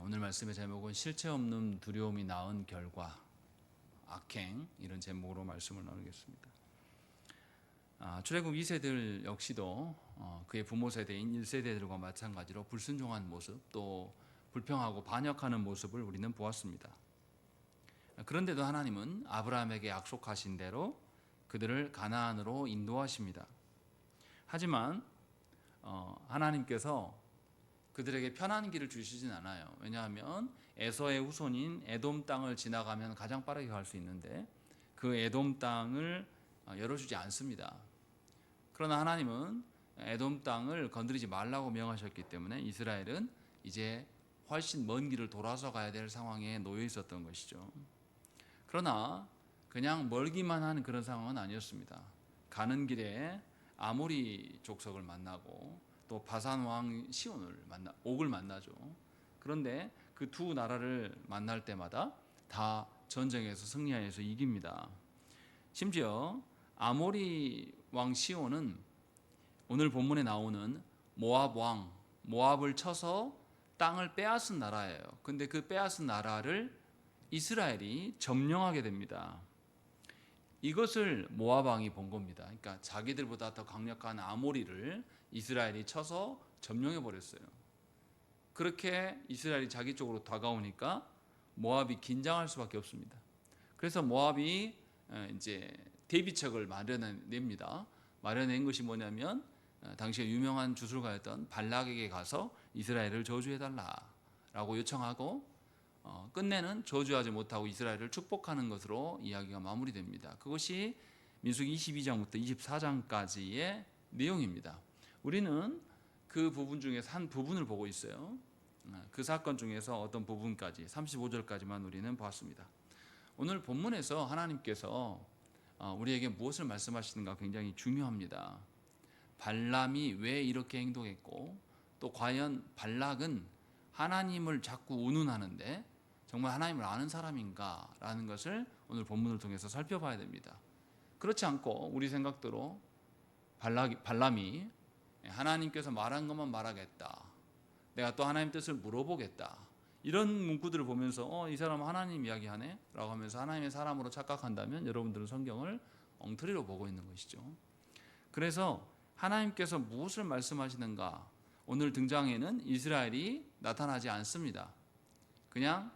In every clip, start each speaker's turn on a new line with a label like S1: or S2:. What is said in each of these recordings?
S1: 오늘 말씀의 제목은 실체 없는 두려움이 낳은 결과, 악행, 이런 제목으로 말씀을 나누겠습니다. 출애굽 2세들 역시도 그의 부모 세대인 1세대들과 마찬가지로 불순종한 모습, 또 불평하고 반역하는 모습을 우리는 보았습니다. 그런데도 하나님은 아브라함에게 약속하신 대로 그들을 가나안으로 인도하십니다. 하지만 하나님께서 그들에게 편한 길을 주시진 않아요. 왜냐하면 에서의 후손인 에돔 땅을 지나가면 가장 빠르게 갈 수 있는데 그 에돔 땅을 열어주지 않습니다. 그러나 하나님은 에돔 땅을 건드리지 말라고 명하셨기 때문에 이스라엘은 이제 훨씬 먼 길을 돌아서 가야 될 상황에 놓여 있었던 것이죠. 그러나 그냥 멀기만 한 그런 상황은 아니었습니다. 가는 길에 아모리 족속을 만나고 또 바산 왕 옥을 만나죠. 그런데 그 두 나라를 만날 때마다 다 전쟁에서 승리하여서 이깁니다. 심지어 아모리 왕 시온은 오늘 본문에 나오는 모압을 쳐서 땅을 빼앗은 나라예요. 근데 그 빼앗은 나라를 이스라엘이 점령하게 됩니다. 이것을 모압 왕이 본 겁니다. 그러니까 자기들보다 더 강력한 아모리를 이스라엘이 쳐서 점령해 버렸어요. 그렇게 이스라엘이 자기 쪽으로 다가오니까 모압이 긴장할 수밖에 없습니다. 그래서 모압이 이제 대비책을 마련냅니다. 마련낸 것이 뭐냐면 당시에 유명한 주술가였던 발락에게 가서 이스라엘을 저주해달라라고 요청하고 끝내는 저주하지 못하고 이스라엘을 축복하는 것으로 이야기가 마무리됩니다. 그것이 민수기 22장부터 24장까지의 내용입니다. 우리는 그 부분 중에서 한 부분을 보고 있어요. 그 사건 중에서 어떤 부분까지 35절까지만 우리는 보았습니다. 오늘 본문에서 하나님께서 우리에게 무엇을 말씀하시는가 굉장히 중요합니다. 발람이 왜 이렇게 행동했고 또 과연 발락은 하나님을 자꾸 운운하는데 정말 하나님을 아는 사람인가라는 것을 오늘 본문을 통해서 살펴봐야 됩니다. 그렇지 않고 우리 생각대로 발람이 하나님께서 말한 것만 말하겠다, 내가 또 하나님 뜻을 물어보겠다, 이런 문구들을 보면서 이 사람 하나님 이야기하네 라고 하면서 하나님의 사람으로 착각한다면 여러분들은 성경을 엉터리로 보고 있는 것이죠. 그래서 하나님께서 무엇을 말씀하시는가, 오늘 등장에는 이스라엘이 나타나지 않습니다. 그냥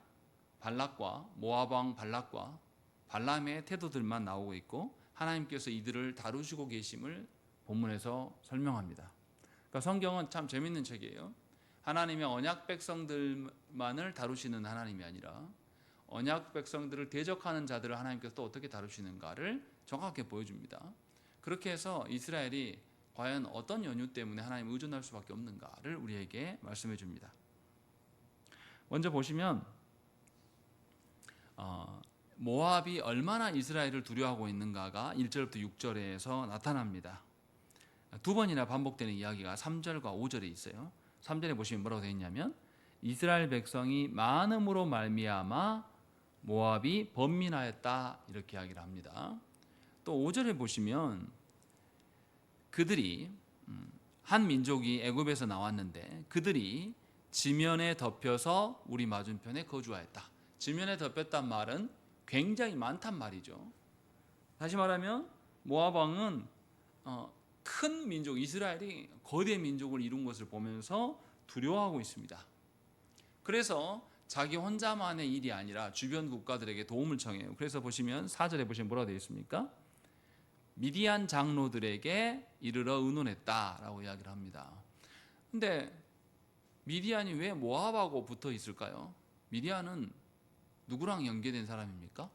S1: 발락과 모압 왕 발락과 발람의 태도들만 나오고 있고 하나님께서 이들을 다루시고 계심을 본문에서 설명합니다. 그러니까 성경은 참 재밌는 책이에요. 하나님의 언약 백성들만을 다루시는 하나님이 아니라 언약 백성들을 대적하는 자들을 하나님께서 또 어떻게 다루시는가를 정확하게 보여줍니다. 그렇게 해서 이스라엘이 과연 어떤 연유 때문에 하나님을 의존할 수밖에 없는가를 우리에게 말씀해 줍니다. 먼저 보시면 모압이 얼마나 이스라엘을 두려워하고 있는가가 1절부터 6절에서 나타납니다. 두 번이나 반복되는 이야기가 3절과 5절에 있어요. 3절에 보시면 뭐라고 되어 있냐면 이스라엘 백성이 많음으로 말미암아 모압이 번민하였다, 이렇게 이야기를 합니다. 또 5절에 보시면 그들이 한 민족이 애굽에서 나왔는데 그들이 지면에 덮여서 우리 맞은편에 거주하였다. 지면에 덮였단 말은 굉장히 많단 말이죠. 다시 말하면 모압 왕은 큰 민족, 이스라엘이 거대 민족을 이룬 것을 보면서 두려워하고 있습니다. 그래서 자기 혼자만의 일이 아니라 주변 국가들에게 도움을 청해요. 그래서 보시면 4절에 보시면 뭐라고 되어 있습니까? 미디안 장로들에게 이르러 의논했다라고 이야기를 합니다. 근데 미디안이 왜 모압하고 붙어 있을까요? 미디안은 누구랑 연계된 사람입니까?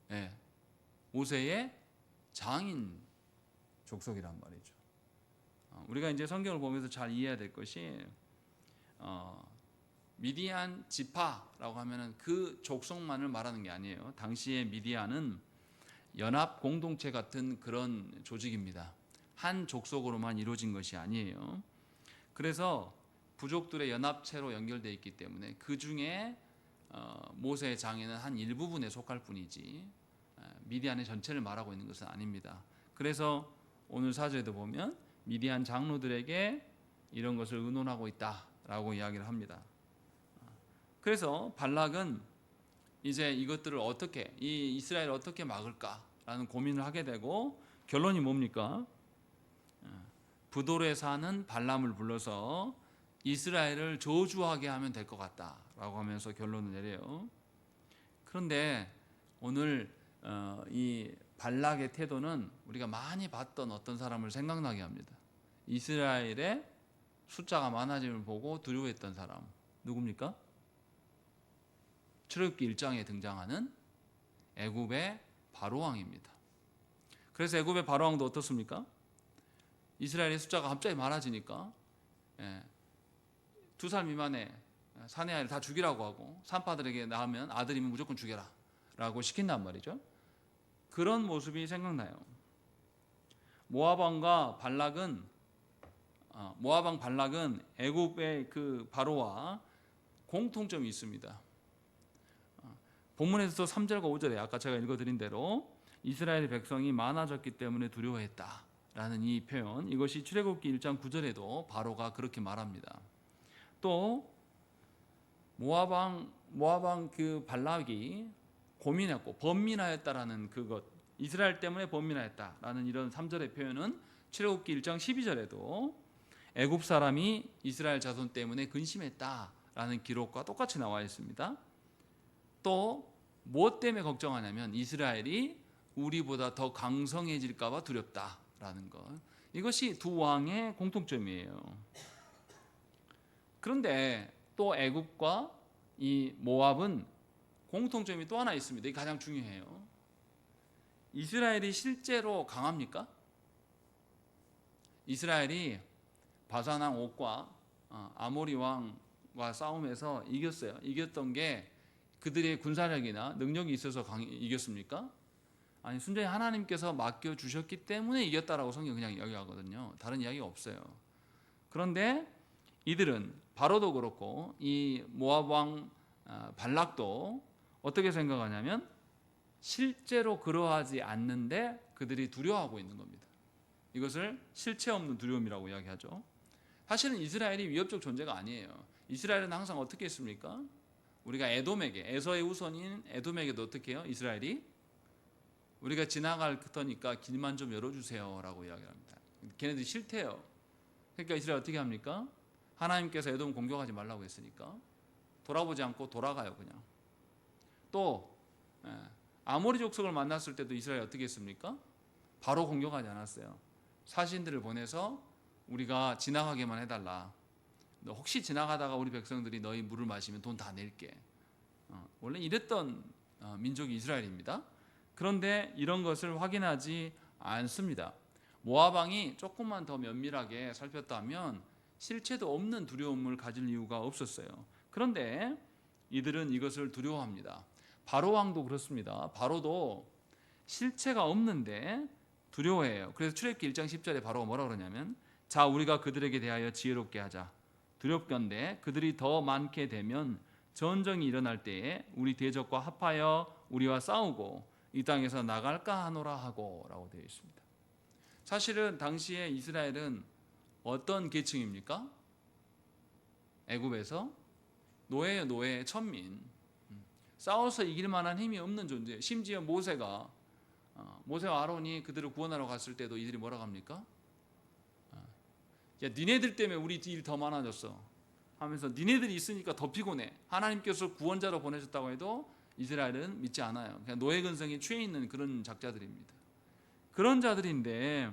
S1: 네, 모세의 장인 족속이란 말이죠. 우리가 이제 성경을 보면서 잘 이해해야 될 것이 미디안 지파라고 하면은 그 족속만을 말하는 게 아니에요. 당시에 미디안은 연합 공동체 같은 그런 조직입니다. 한 족속으로만 이루어진 것이 아니에요. 그래서 부족들의 연합체로 연결되어 있기 때문에 그 중에 모세의 장에는 한 일부분에 속할 뿐이지 미디안의 전체를 말하고 있는 것은 아닙니다. 그래서 오늘 사절에도 보면 미디안 장로들에게 이런 것을 의논하고 있다라고 이야기를 합니다. 그래서 발락은 이제 이것들을 어떻게, 이 이스라엘을 어떻게 막을까라는 고민을 하게 되고, 결론이 뭡니까? 브돌에 사는 발람을 불러서 이스라엘을 저주하게 하면 될 것 같다라고 하면서 결론을 내려요. 그런데 오늘 이 발락의 태도는 우리가 많이 봤던 어떤 사람을 생각나게 합니다. 이스라엘의 숫자가 많아짐을 보고 두려워했던 사람, 누굽니까? 출애굽기 1장에 등장하는 애굽의 바로왕입니다. 그래서 애굽의 바로왕도 어떻습니까? 이스라엘의 숫자가 갑자기 많아지니까 2살 미만의 사내 아이를 다 죽이라고 하고, 산파들에게 낳으면 아들이면 무조건 죽여라 라고 시킨단 말이죠. 그런 모습이 생각나요. 모압왕 발락은 애굽의 그 바로와 공통점이 있습니다. 본문에서 3절과 5절에 아까 제가 읽어드린 대로 이스라엘의 백성이 많아졌기 때문에 두려워했다라는 이 표현, 이것이 출애굽기 1장 9절에도 바로가 그렇게 말합니다. 또 모압왕 그 발락이 고민했고 번민하였다라는 그것, 이스라엘 때문에 번민하였다라는 이런 3절의 표현은 출애굽기 1장 12절에도 애굽 사람이 이스라엘 자손 때문에 근심했다라는 기록과 똑같이 나와 있습니다. 또 무엇 때문에 걱정하냐면 이스라엘이 우리보다 더 강성해질까 봐 두렵다라는 것, 이것이 두 왕의 공통점이에요. 그런데 또 애굽과 이 모압은 공통점이 또 하나 있습니다. 이게 가장 중요해요. 이스라엘이 실제로 강합니까? 이스라엘이 바산 왕 옥과 아모리 왕과 싸움에서 이겼어요. 이겼던 게 그들의 군사력이나 능력이 있어서 이겼습니까? 아니, 순전히 하나님께서 맡겨주셨기 때문에 이겼다라고 성경 그냥 이야기하거든요. 다른 이야기가 없어요. 그런데 이들은, 바로도 그렇고 이 모압 왕 발락도 어떻게 생각하냐면 실제로 그러하지 않는데 그들이 두려워하고 있는 겁니다. 이것을 실체 없는 두려움이라고 이야기하죠. 사실은 이스라엘이 위협적 존재가 아니에요. 이스라엘은 항상 어떻게 했습니까? 우리가 에돔에게, 에서의 후손인 에돔에게도 어떻게 해요? 이스라엘이 우리가 지나갈 터니까 길만 좀 열어주세요 라고 이야기합니다. 걔네들이 싫대요. 그러니까 이스라엘 어떻게 합니까? 하나님께서 에돔 공격하지 말라고 했으니까 돌아보지 않고 돌아가요. 그냥. 또 아모리 족속을 만났을 때도 이스라엘 어떻게 했습니까? 바로 공격하지 않았어요. 사신들을 보내서 우리가 지나가게만 해달라. 너 혹시 지나가다가 우리 백성들이 너희 물을 마시면 돈 다 낼게. 원래 이랬던 민족이 이스라엘입니다. 그런데 이런 것을 확인하지 않습니다. 모압 왕이 조금만 더 면밀하게 살폈다면 실체도 없는 두려움을 가질 이유가 없었어요. 그런데 이들은 이것을 두려워합니다. 바로 왕도 그렇습니다. 바로도 실체가 없는데 두려워해요. 그래서 출애굽기 1장 10절에 바로가 뭐라고 그러냐면, 자, 우리가 그들에게 대하여 지혜롭게 하자. 두렵건대 그들이 더 많게 되면 전쟁이 일어날 때에 우리 대적과 합하여 우리와 싸우고 이 땅에서 나갈까 하노라 하고 라고 되어 있습니다. 사실은 당시에 이스라엘은 어떤 계층입니까? 애굽에서 노예예요. 노예, 천민. 싸워서 이길 만한 힘이 없는 존재. 심지어 모세와 아론이 그들을 구원하러 갔을 때도 이들이 뭐라고 합니까? 야, 니네들 때문에 우리 일 더 많아졌어 하면서 니네들이 있으니까 더 피곤해. 하나님께서 구원자로 보내셨다고 해도 이스라엘은 믿지 않아요. 그냥 노예 근성에 취해 있는 그런 작자들입니다. 그런 자들인데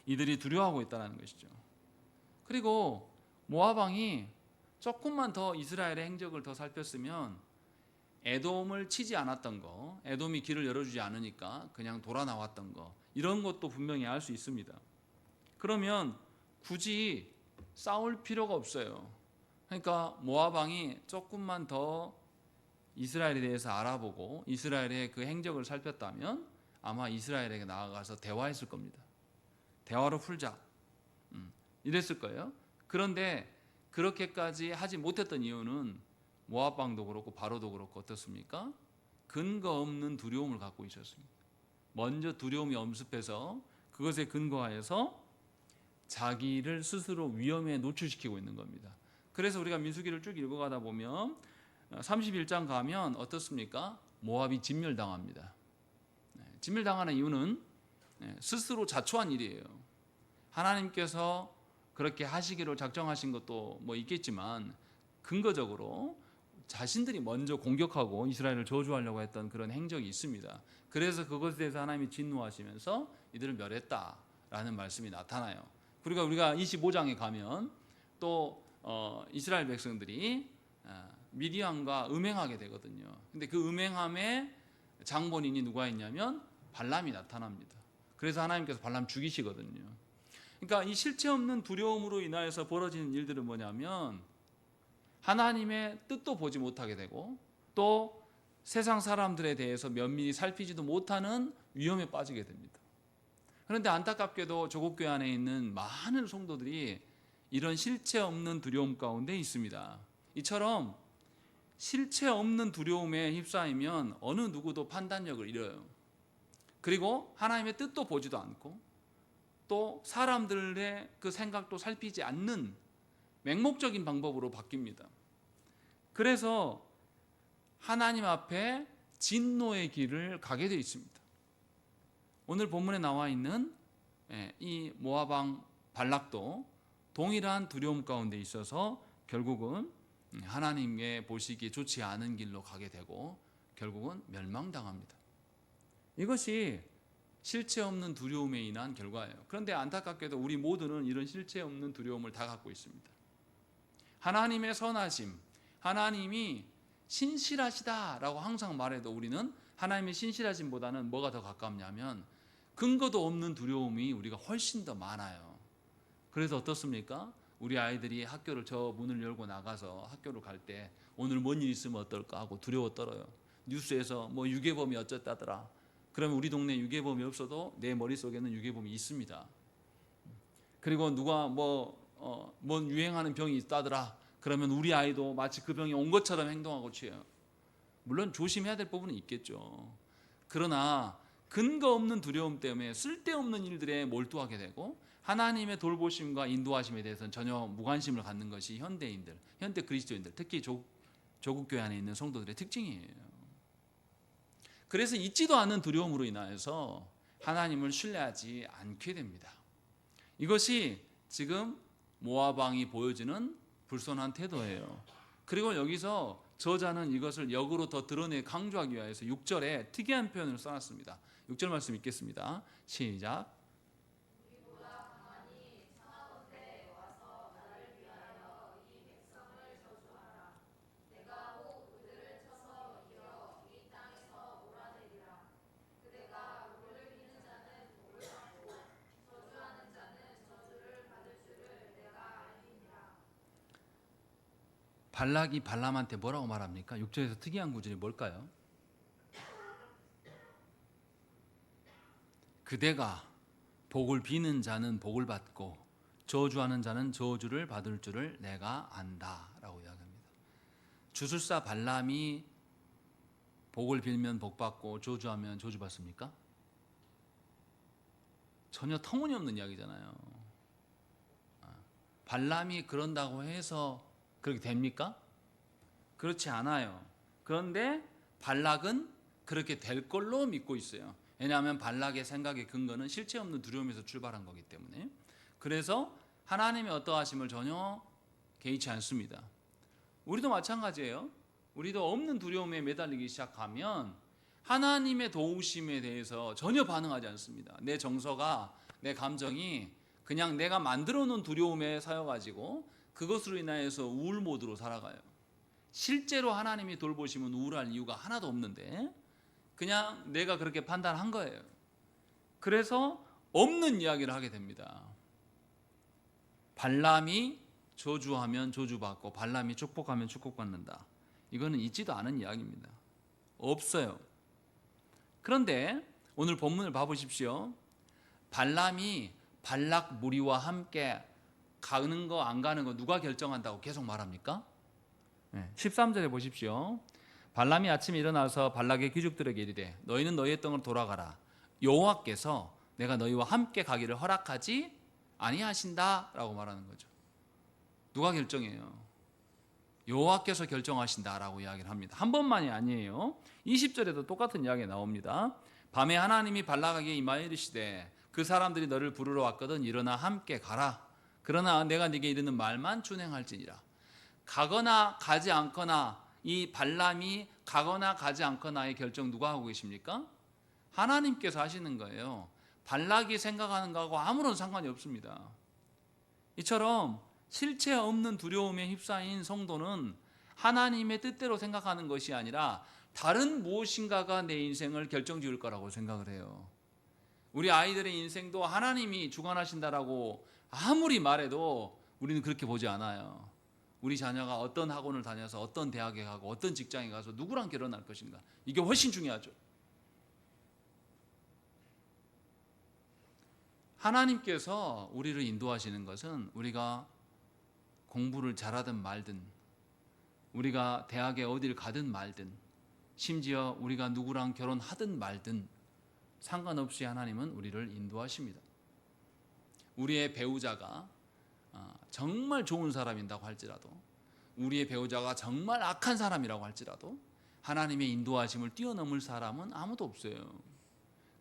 S1: 이들이 두려워하고 있다는 것이죠. 그리고 모압 왕이 조금만 더 이스라엘의 행적을 더 살폈으면 에돔을 치지 않았던 거, 에돔이 길을 열어주지 않으니까 그냥 돌아 나왔던 거, 이런 것도 분명히 알 수 있습니다. 그러면 굳이 싸울 필요가 없어요. 그러니까 모압 왕이 조금만 더 이스라엘에 대해서 알아보고 이스라엘의 그 행적을 살폈다면 아마 이스라엘에게 나아가서 대화했을 겁니다. 대화로 풀자, 이랬을 거예요. 그런데 그렇게까지 하지 못했던 이유는 모압 왕도 그렇고 바로도 그렇고 어떻습니까? 근거 없는 두려움을 갖고 있었습니다. 먼저 두려움이 엄습해서 그것에 근거하여서 자기를 스스로 위험에 노출시키고 있는 겁니다. 그래서 우리가 민수기를 쭉 읽어가다 보면 31장 가면 어떻습니까? 모압이 진멸당합니다. 진멸당하는 이유는 스스로 자초한 일이에요. 하나님께서 그렇게 하시기로 작정하신 것도 뭐 있겠지만 근거적으로 자신들이 먼저 공격하고 이스라엘을 저주하려고 했던 그런 행적이 있습니다. 그래서 그것에 대해서 하나님이 진노하시면서 이들을 멸했다라는 말씀이 나타나요. 그리고 우리가 25장에 가면 또 이스라엘 백성들이 미디안과 음행하게 되거든요. 근데 그 음행함에 장본인이 누가 있냐면 발람이 나타납니다. 그래서 하나님께서 발람 죽이시거든요. 그러니까 이 실체 없는 두려움으로 인하여서 벌어지는 일들은 뭐냐면 하나님의 뜻도 보지 못하게 되고 또 세상 사람들에 대해서 면밀히 살피지도 못하는 위험에 빠지게 됩니다. 그런데 안타깝게도 조국교회 안에 있는 많은 성도들이 이런 실체 없는 두려움 가운데 있습니다. 이처럼 실체 없는 두려움에 휩싸이면 어느 누구도 판단력을 잃어요. 그리고 하나님의 뜻도 보지도 않고 또 사람들의 그 생각도 살피지 않는 맹목적인 방법으로 바뀝니다. 그래서 하나님 앞에 진노의 길을 가게 되어 있습니다. 오늘 본문에 나와 있는 이 모압 왕 발락도 동일한 두려움 가운데 있어서 결국은 하나님의 보시기에 좋지 않은 길로 가게 되고 결국은 멸망당합니다. 이것이 실체 없는 두려움에 인한 결과예요. 그런데 안타깝게도 우리 모두는 이런 실체 없는 두려움을 다 갖고 있습니다. 하나님의 선하심, 하나님이 신실하시다라고 항상 말해도 우리는 하나님의 신실하심보다는 뭐가 더 가깝냐면 근거도 없는 두려움이 우리가 훨씬 더 많아요. 그래서 어떻습니까? 우리 아이들이 학교를 저 문을 열고 나가서 학교를 갈 때 오늘 뭔 일 있으면 어떨까 하고 두려워 떨어요. 뉴스에서 뭐 유괴범이 어쩌다더라. 그러면 우리 동네 유괴범이 없어도 내 머릿속에는 유괴범이 있습니다. 그리고 누가 뭔 유행하는 병이 있다더라. 그러면 우리 아이도 마치 그 병이 온 것처럼 행동하고 취해요. 물론 조심해야 될 부분은 있겠죠. 그러나 근거 없는 두려움 때문에 쓸데없는 일들에 몰두하게 되고 하나님의 돌보심과 인도하심에 대해서는 전혀 무관심을 갖는 것이 현대인들, 현대 그리스도인들, 특히 조국교회 안에 있는 성도들의 특징이에요. 그래서 잊지도 않은 두려움으로 인하여서 하나님을 신뢰하지 않게 됩니다. 이것이 지금 모압 왕이 보여지는 불손한 태도예요. 그리고 여기서 저자는 이것을 역으로 더 드러내 강조하기 위해서 6절에 특이한 표현을 써놨습니다. 6절 말씀 읽겠습니다. 시작. 발락이 발람한테 뭐라고 말합니까? 6절에서 특이한 구절이 뭘까요? 그대가 복을 비는 자는 복을 받고 저주하는 자는 저주를 받을 줄을 내가 안다 라고 이야기합니다. 주술사 발람이 복을 빌면 복 받고 저주하면 저주 받습니까? 전혀 터무니없는 이야기잖아요. 발람이 그런다고 해서 그렇게 됩니까? 그렇지 않아요. 그런데 발락은 그렇게 될 걸로 믿고 있어요. 왜냐하면 발락의 생각의 근거는 실체 없는 두려움에서 출발한 거기 때문에. 그래서 하나님의 어떠하심을 전혀 개의치 않습니다. 우리도 마찬가지예요. 우리도 없는 두려움에 매달리기 시작하면 하나님의 도우심에 대해서 전혀 반응하지 않습니다. 내 정서가, 내 감정이 그냥 내가 만들어 놓은 두려움에 쌓여가지고 그것으로 인하여서 우울 모드로 살아가요. 실제로 하나님이 돌보시면 우울할 이유가 하나도 없는데 그냥 내가 그렇게 판단한 거예요. 그래서 없는 이야기를 하게 됩니다. 발람이 저주하면 저주받고 발람이 축복하면 축복받는다. 이거는 있지도 않은 이야기입니다. 없어요. 그런데 오늘 본문을 봐보십시오. 발람이 발락 무리와 함께 가는 거 안 가는 거 누가 결정한다고 계속 말합니까? 13절에 보십시오. 발람이 아침에 일어나서 발락의 귀족들에게 이르되 너희는 너희의 땅으로 돌아가라. 여호와께서 내가 너희와 함께 가기를 허락하지 아니하신다 라고 말하는 거죠. 누가 결정해요? 여호와께서 결정하신다라고 이야기를 합니다. 한 번만이 아니에요. 20절에도 똑같은 이야기가 나옵니다. 밤에 하나님이 발락에게 임하여 이르시되 그 사람들이 너를 부르러 왔거든 일어나 함께 가라. 그러나 내가 네게 이르는 말만 준행할지니라. 가거나 가지 않거나, 이 발람이 가거나 가지 않거나의 결정 누가 하고 계십니까? 하나님께서 하시는 거예요. 발락이 생각하는 거하고 아무런 상관이 없습니다. 이처럼 실체 없는 두려움에 휩싸인 성도는 하나님의 뜻대로 생각하는 것이 아니라 다른 무엇인가가 내 인생을 결정지을 거라고 생각을 해요. 우리 아이들의 인생도 하나님이 주관하신다라고 아무리 말해도 우리는 그렇게 보지 않아요. 우리 자녀가 어떤 학원을 다녀서 어떤 대학에 가고 어떤 직장에 가서 누구랑 결혼할 것인가, 이게 훨씬 중요하죠. 하나님께서 우리를 인도하시는 것은 우리가 공부를 잘하든 말든, 우리가 대학에 어디를 가든 말든, 심지어 우리가 누구랑 결혼하든 말든 상관없이 하나님은 우리를 인도하십니다. 우리의 배우자가 정말 좋은 사람이라고 할지라도, 우리의 배우자가 정말 악한 사람이라고 할지라도 하나님의 인도하심을 뛰어넘을 사람은 아무도 없어요.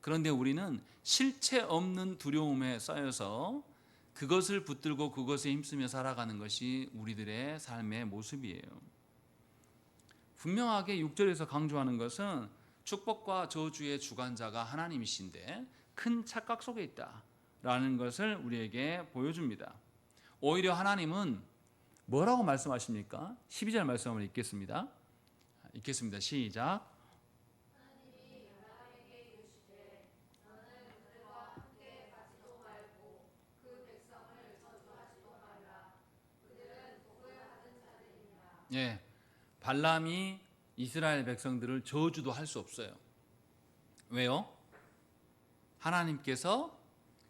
S1: 그런데 우리는 실체 없는 두려움에 쌓여서 그것을 붙들고 그것에 힘쓰며 살아가는 것이 우리들의 삶의 모습이에요. 분명하게 6절에서 강조하는 것은 축복과 저주의 주관자가 하나님이신데 큰 착각 속에 있다라는 것을 우리에게 보여줍니다. 오히려 하나님은 뭐라고 말씀하십니까? 12절 말씀을 읽겠습니다. 시작. 예, 발람이 이스라엘 백성들을 저주도 할 수 없어요. 왜요? 하나님께서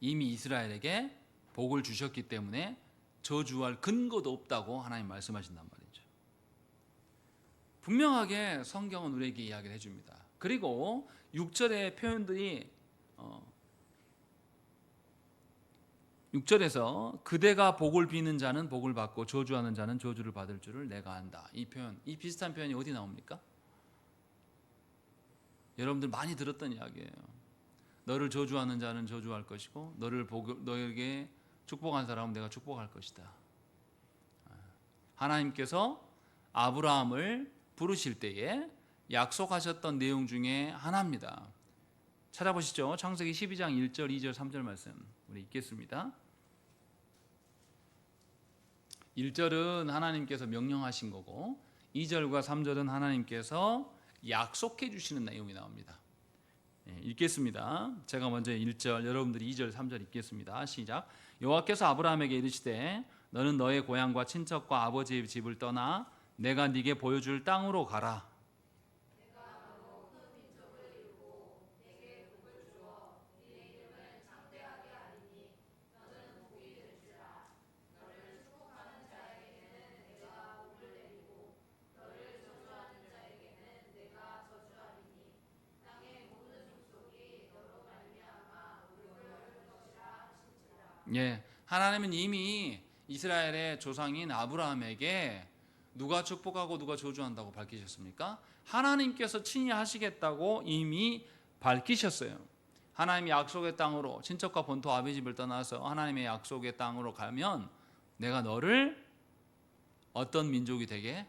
S1: 이미 이스라엘에게 복을 주셨기 때문에 저주할 근거도 없다고 하나님 말씀하신단 말이죠. 분명하게 성경은 우리에게 이야기를 해줍니다. 그리고 6절의 표현들이 6절에서 그대가 복을 비는 자는 복을 받고 저주하는 자는 저주를 받을 줄을 내가 안다. 이 표현, 이 비슷한 표현이 어디 나옵니까? 여러분들 많이 들었던 이야기예요. 너를 저주하는 자는 저주할 것이고 너에게 축복한 사람은 내가 축복할 것이다. 하나님께서 아브라함을 부르실 때에 약속하셨던 내용 중에 하나입니다. 찾아보시죠. 창세기 12장 1절, 2절, 3절 말씀 우리 읽겠습니다. 1절은 하나님께서 명령하신 거고 2절과 3절은 하나님께서 약속해 주시는 내용이 나옵니다. 읽겠습니다. 제가 먼저 1절, 여러분들이 2절, 3절 읽겠습니다. 시작. 여호와께서 아브라함에게 이르시되 너는 너의 고향과 친척과 아버지의 집을 떠나 내가 네게 보여줄 땅으로 가라. 예, 하나님은 이미 이스라엘의 조상인 아브라함에게 누가 축복하고 누가 저주한다고 밝히셨습니까? 하나님께서 친히 하시겠다고 이미 밝히셨어요. 하나님이 약속의 땅으로, 친척과 본토 아비 집을 떠나서 하나님의 약속의 땅으로 가면 내가 너를 어떤 민족이 되게?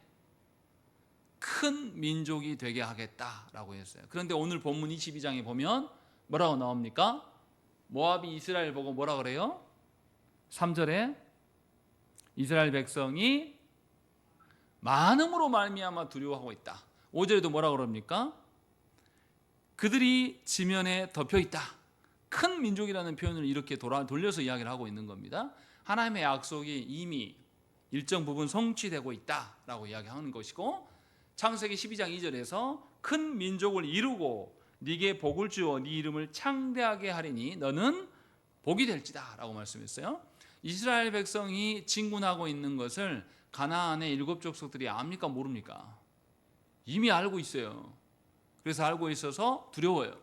S1: 큰 민족이 되게 하겠다라고 했어요. 그런데 오늘 본문 22장에 보면 뭐라고 나옵니까? 모압이 이스라엘 보고 뭐라 그래요? 3절에 이스라엘 백성이 많음으로 말미암아 두려워하고 있다. 5절에도 뭐라 그럽니까? 그들이 지면에 덮여 있다. 큰 민족이라는 표현을 이렇게 돌려서 이야기를 하고 있는 겁니다. 하나님의 약속이 이미 일정 부분 성취되고 있다라고 이야기하는 것이고, 창세기 12장 2절에서 큰 민족을 이루고 네게 복을 주어 네 이름을 창대하게 하리니 너는 복이 될지다 라고 말씀했어요. 이스라엘 백성이 진군하고 있는 것을 가나안의 7 족속들이 압니까 모릅니까? 이미 알고 있어요. 그래서 알고 있어서 두려워요.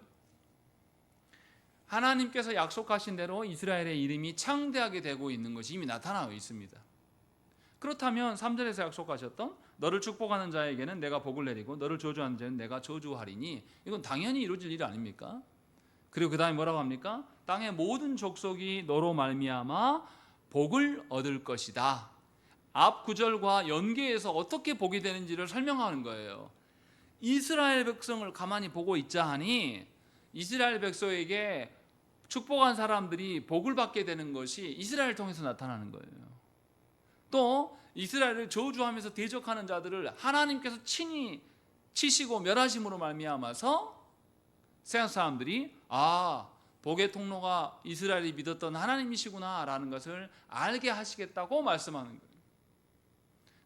S1: 하나님께서 약속하신 대로 이스라엘의 이름이 창대하게 되고 있는 것이 이미 나타나고 있습니다. 그렇다면 3절에서 약속하셨던 너를 축복하는 자에게는 내가 복을 내리고 너를 저주하는 자는 내가 저주하리니. 이건 당연히 이루어질 일 아닙니까? 그리고 그 다음에 뭐라고 합니까? 땅의 모든 족속이 너로 말미암아 복을 얻을 것이다. 앞 구절과 연계해서 어떻게 복이 되는지를 설명하는 거예요. 이스라엘 백성을 가만히 보고 있자 하니 이스라엘 백성에게 축복한 사람들이 복을 받게 되는 것이 이스라엘을 통해서 나타나는 거예요. 또 이스라엘을 저주하면서 대적하는 자들을 하나님께서 친히 치시고 멸하심으로 말미암아서 세상 사람들이 복의 통로가 이스라엘이 믿었던 하나님이시구나 라는 것을 알게 하시겠다고 말씀하는 거예요.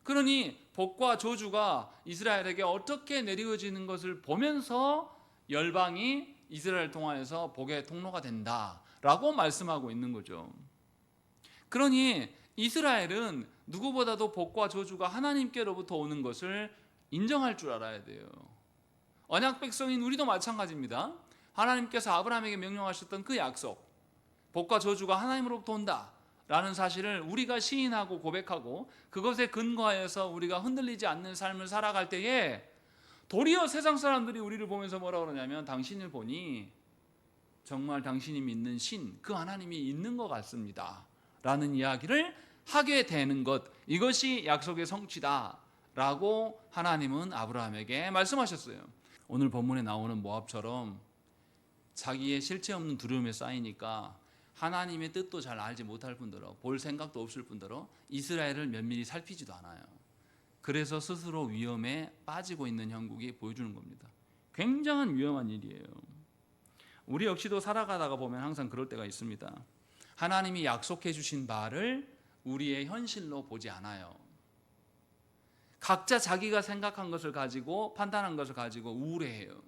S1: 그러니 복과 저주가 이스라엘에게 어떻게 내려지는 것을 보면서 열방이 이스라엘을 통하여서 복의 통로가 된다라고 말씀하고 있는 거죠. 그러니 이스라엘은 누구보다도 복과 저주가 하나님께로부터 오는 것을 인정할 줄 알아야 돼요. 언약 백성인 우리도 마찬가지입니다. 하나님께서 아브라함에게 명령하셨던 그 약속, 복과 저주가 하나님으로부터 온다 라는 사실을 우리가 시인하고 고백하고 그것에 근거하여서 우리가 흔들리지 않는 삶을 살아갈 때에 도리어 세상 사람들이 우리를 보면서 뭐라고 그러냐면 당신을 보니 정말 당신이 믿는 신, 그 하나님이 있는 것 같습니다 라는 이야기를 하게 되는 것, 이것이 약속의 성취다 라고 하나님은 아브라함에게 말씀하셨어요. 오늘 본문에 나오는 모압처럼 자기의 실체 없는 두려움에 쌓이니까 하나님의 뜻도 잘 알지 못할 뿐더러 볼 생각도 없을 뿐더러 이스라엘을 면밀히 살피지도 않아요. 그래서 스스로 위험에 빠지고 있는 형국이 보여주는 겁니다. 굉장한 위험한 일이에요. 우리 역시도 살아가다가 보면 항상 그럴 때가 있습니다. 하나님이 약속해 주신 바를 우리의 현실로 보지 않아요. 각자 자기가 생각한 것을 가지고 판단한 것을 가지고 우울해해요.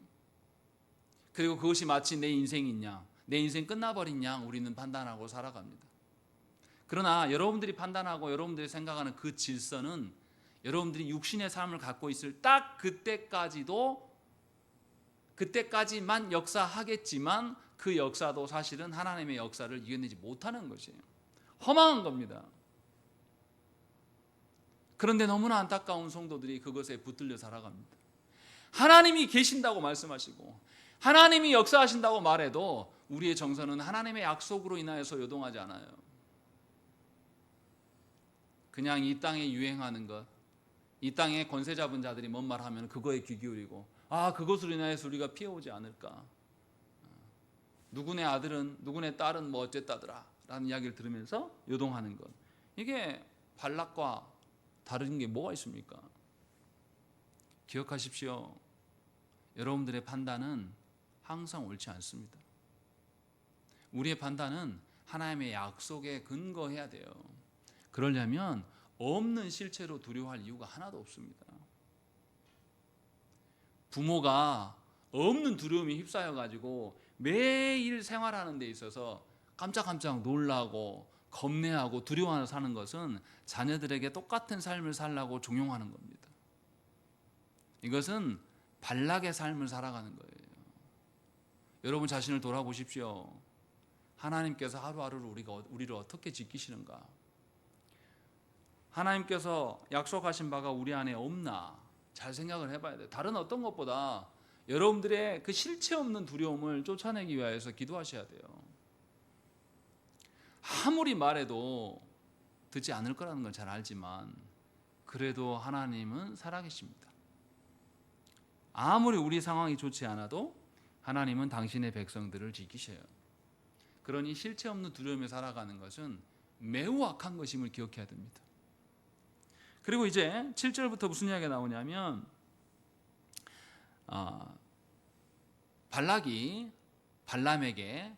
S1: 그리고 그것이 마치 내 인생인 양, 내 인생 끝나버린 양 우리는 판단하고 살아갑니다. 그러나 여러분들이 판단하고 여러분들이 생각하는 그 질서는 여러분들이 육신의 삶을 갖고 있을 딱 그때까지만 역사하겠지만 그 역사도 사실은 하나님의 역사를 이겨내지 못하는 것이에요. 허망한 겁니다. 그런데 너무나 안타까운 성도들이 그것에 붙들려 살아갑니다. 하나님이 계신다고 말씀하시고 하나님이 역사하신다고 말해도 우리의 정서는 하나님의 약속으로 인하여서 요동하지 않아요. 그냥 이 땅에 유행하는 것, 이 땅에 권세 잡은 자들이 뭔 말하면 그거에 귀 기울이고 그것으로 인하여서 우리가 피해오지 않을까. 누구네 아들은 누구네 딸은 뭐 어쨌다더라 라는 이야기를 들으면서 요동하는 것, 이게 발락과 다른 게 뭐가 있습니까? 기억하십시오. 여러분들의 판단은 항상 옳지 않습니다. 우리의 판단은 하나님의 약속에 근거해야 돼요. 그러려면 없는 실체로 두려워할 이유가 하나도 없습니다. 부모가 없는 두려움이 휩싸여 가지고 매일 생활하는 데 있어서 깜짝깜짝 놀라고 겁내하고 두려워하며 사는 것은 자녀들에게 똑같은 삶을 살라고 종용하는 겁니다. 이것은 발락의 삶을 살아가는 거예요. 여러분 자신을 돌아보십시오. 하나님께서 하루하루를 우리를 어떻게 지키시는가? 하나님께서 약속하신 바가 우리 안에 없나? 잘 생각을 해봐야 돼요. 다른 어떤 것보다 여러분들의 그 실체 없는 두려움을 쫓아내기 위해서 기도하셔야 돼요. 아무리 말해도 듣지 않을 거라는 걸 잘 알지만 그래도 하나님은 살아계십니다. 아무리 우리 상황이 좋지 않아도 하나님은 당신의 백성들을 지키셔요. 그러니 실체 없는 두려움에 살아가는 것은 매우 악한 것임을 기억해야 됩니다. 그리고 이제 7절부터 무슨 이야기가 나오냐면 발락이 발람에게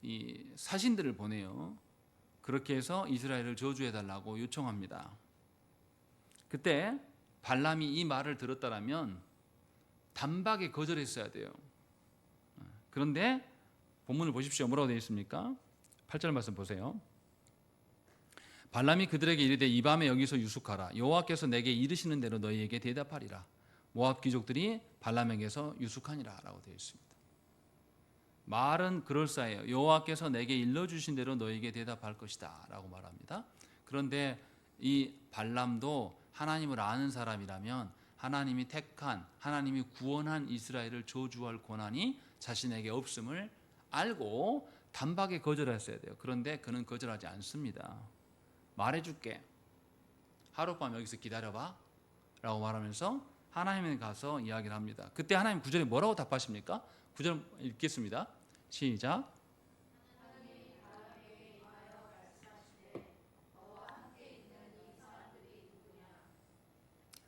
S1: 이 사신들을 보내요. 그렇게 해서 이스라엘을 저주해달라고 요청합니다. 그때 발람이 이 말을 들었다라면 단박에 거절했어야 돼요. 그런데 본문을 보십시오. 뭐라고 되어 있습니까? 8절 말씀 보세요. 발람이 그들에게 이르되 이 밤에 여기서 유숙하라. 여호와께서 내게 이르시는 대로 너희에게 대답하리라. 모압 귀족들이 발람에게서 유숙하니라 라고 되어 있습니다. 말은 그럴싸해요. 여호와께서 내게 일러주신 대로 너희에게 대답할 것이다 라고 말합니다. 그런데 이 발람도 하나님을 아는 사람이라면 하나님이 택한, 하나님이 구원한 이스라엘을 저주할 권한이 자신에게 없음을 알고 단박에 거절했어야 돼요. 그런데 그는 거절하지 않습니다. 말해줄게. 하룻밤 여기서 기다려봐 라고 말하면서 하나님에 가서 이야기를 합니다. 그때 하나님 9절에 뭐라고 답하십니까? 9절 읽겠습니다. 시작.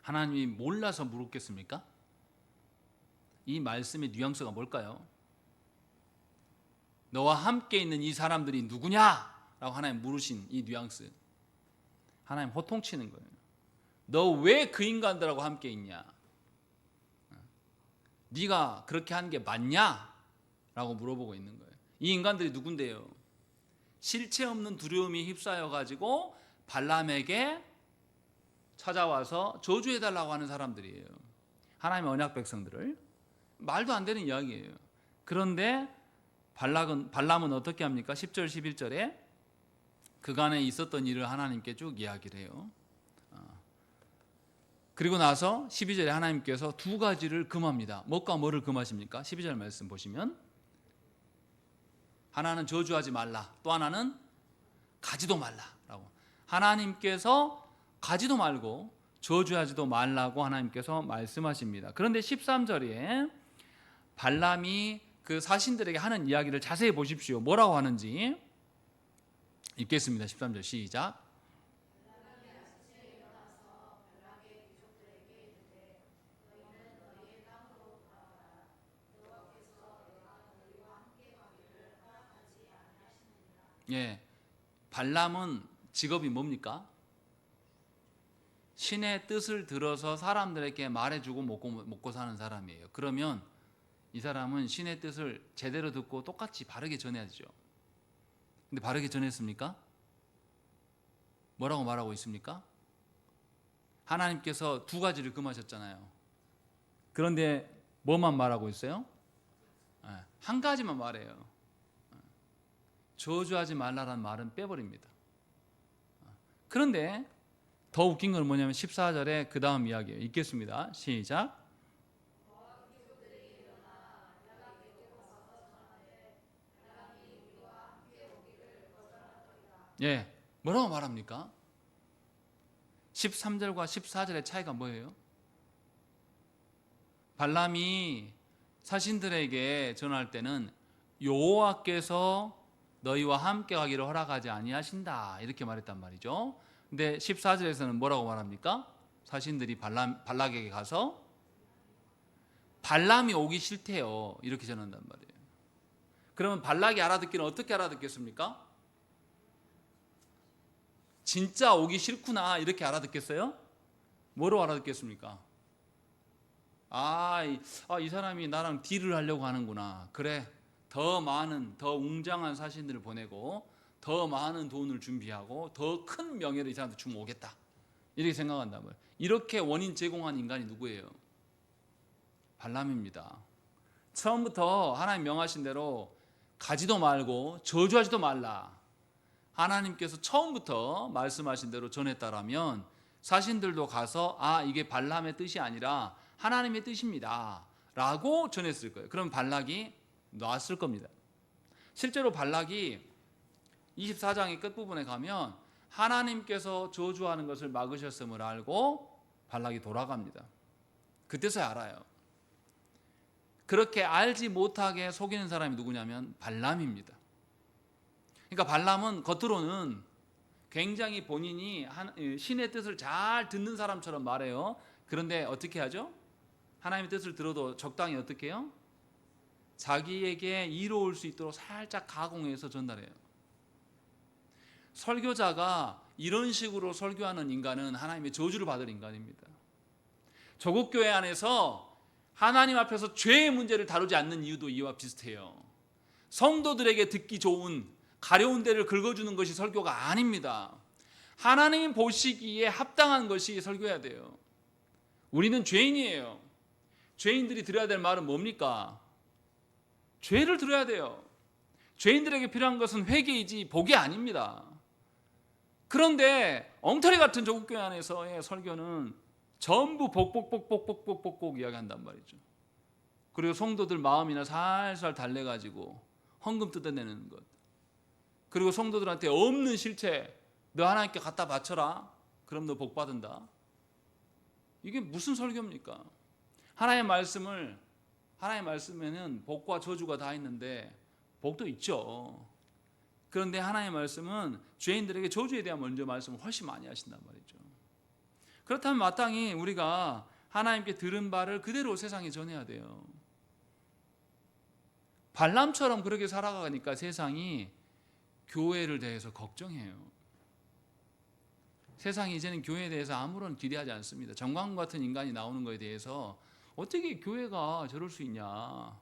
S1: 하나님이 몰라서 물었겠습니까? 이 말씀의 뉘앙스가 뭘까요? 너와 함께 있는 이 사람들이 누구냐? 라고 하나님 물으신 이 뉘앙스. 하나님 호통치는 거예요. 너 왜 그 인간들하고 함께 있냐? 네가 그렇게 하는 게 맞냐? 라고 물어보고 있는 거예요. 이 인간들이 누군데요? 실체 없는 두려움이 휩싸여 가지고 발람에게 찾아와서 저주해달라고 하는 사람들이에요. 하나님의 언약 백성들을. 말도 안 되는 이야기예요. 그런데 발람은 어떻게 합니까? 10절 11절에 그간에 있었던 일을 하나님께 쭉 이야기를 해요. 그리고 나서 12절에 하나님께서 두 가지를 금합니다. 뭐가 뭐를 금하십니까? 12절 말씀 보시면 하나는 저주하지 말라, 또 하나는 가지도 말라라고. 하나님께서 가지도 말고 저주하지도 말라고 하나님께서 말씀하십니다. 그런데 13절에 발람이 그 사신들에게 하는 이야기를 자세히 보십시오. 뭐라고 하는지 읽겠습니다. 13절 시작. 예, 발람은 직업이 뭡니까? 신의 뜻을 들어서 사람들에게 말해주고 먹고 사는 사람이에요. 그러면 이 사람은 신의 뜻을 제대로 듣고 똑같이 바르게 전해야죠. 근데 바르게 전했습니까? 뭐라고 말하고 있습니까? 하나님께서 두 가지를 금하셨잖아요. 그런데 뭐만 말하고 있어요? 한 가지만 말해요. 저주하지 말라라는 말은 빼버립니다. 그런데 더 웃긴 건 뭐냐면 14절에 그 다음 이야기예요. 읽겠습니다. 시작. 예, 뭐라고 말합니까? 13절과 14절의 차이가 뭐예요? 발람이 사신들에게 전할 때는 여호와께서 너희와 함께 가기를 허락하지 아니하신다 이렇게 말했단 말이죠. 근데 14절에서는 뭐라고 말합니까? 사신들이 발락에게 가서 발람이 오기 싫대요 이렇게 전한단 말이에요. 그러면 발락이 알아듣기는 어떻게 알아듣겠습니까? 진짜 오기 싫구나 이렇게 알아듣겠어요? 뭐로 알아듣겠습니까? 이 사람이 나랑 딜을 하려고 하는구나. 그래, 더 많은, 더 웅장한 사신들을 보내고 더 많은 돈을 준비하고 더 큰 명예를 이 사람한테 주면 오겠다 이렇게 생각한단 말이에요. 이렇게 원인 제공한 인간이 누구예요? 발람입니다. 처음부터 하나님 명하신 대로 가지도 말고 저주하지도 말라, 하나님께서 처음부터 말씀하신 대로 전했다라면 사신들도 가서 이게 발람의 뜻이 아니라 하나님의 뜻입니다 라고 전했을 거예요. 그럼 발락이 놨을 겁니다. 실제로 발락이 24장의 끝부분에 가면 하나님께서 저주하는 것을 막으셨음을 알고 발락이 돌아갑니다. 그때서야 알아요. 그렇게 알지 못하게 속이는 사람이 누구냐면 발람입니다. 그러니까 발람은 겉으로는 굉장히 본인이 신의 뜻을 잘 듣는 사람처럼 말해요. 그런데 어떻게 하죠? 하나님의 뜻을 들어도 적당히 어떻게 해요? 자기에게 이로울 수 있도록 살짝 가공해서 전달해요. 설교자가 이런 식으로 설교하는 인간은 하나님의 저주를 받을 인간입니다. 조국 교회 안에서 하나님 앞에서 죄의 문제를 다루지 않는 이유도 이와 비슷해요. 성도들에게 듣기 좋은 가려운 데를 긁어주는 것이 설교가 아닙니다. 하나님 보시기에 합당한 것이 설교해야 돼요. 우리는 죄인이에요. 죄인들이 들어야 될 말은 뭡니까? 죄를 들어야 돼요. 죄인들에게 필요한 것은 회개이지 복이 아닙니다. 그런데 엉터리 같은 조국교회 안에서의 설교는 전부 복복복복복복복 이야기한단 말이죠. 그리고 성도들 마음이나 살살 달래가지고 헌금 뜯어내는 것. 그리고 성도들한테 없는 실체 너 하나님께 갖다 바쳐라. 그럼 너 복 받는다. 이게 무슨 설교입니까? 하나님의 말씀에는 복과 저주가 다 있는데 복도 있죠. 그런데 하나님의 말씀은 죄인들에게 저주에 대한 먼저 말씀을 훨씬 많이 하신단 말이죠. 그렇다면 마땅히 우리가 하나님께 들은 바를 그대로 세상에 전해야 돼요. 발람처럼 그렇게 살아가니까 세상이 교회를 대해서 걱정해요. 세상이 이제는 교회에 대해서 아무런 기대하지 않습니다. 정광훈 같은 인간이 나오는 것에 대해서 어떻게 교회가 저럴 수 있냐,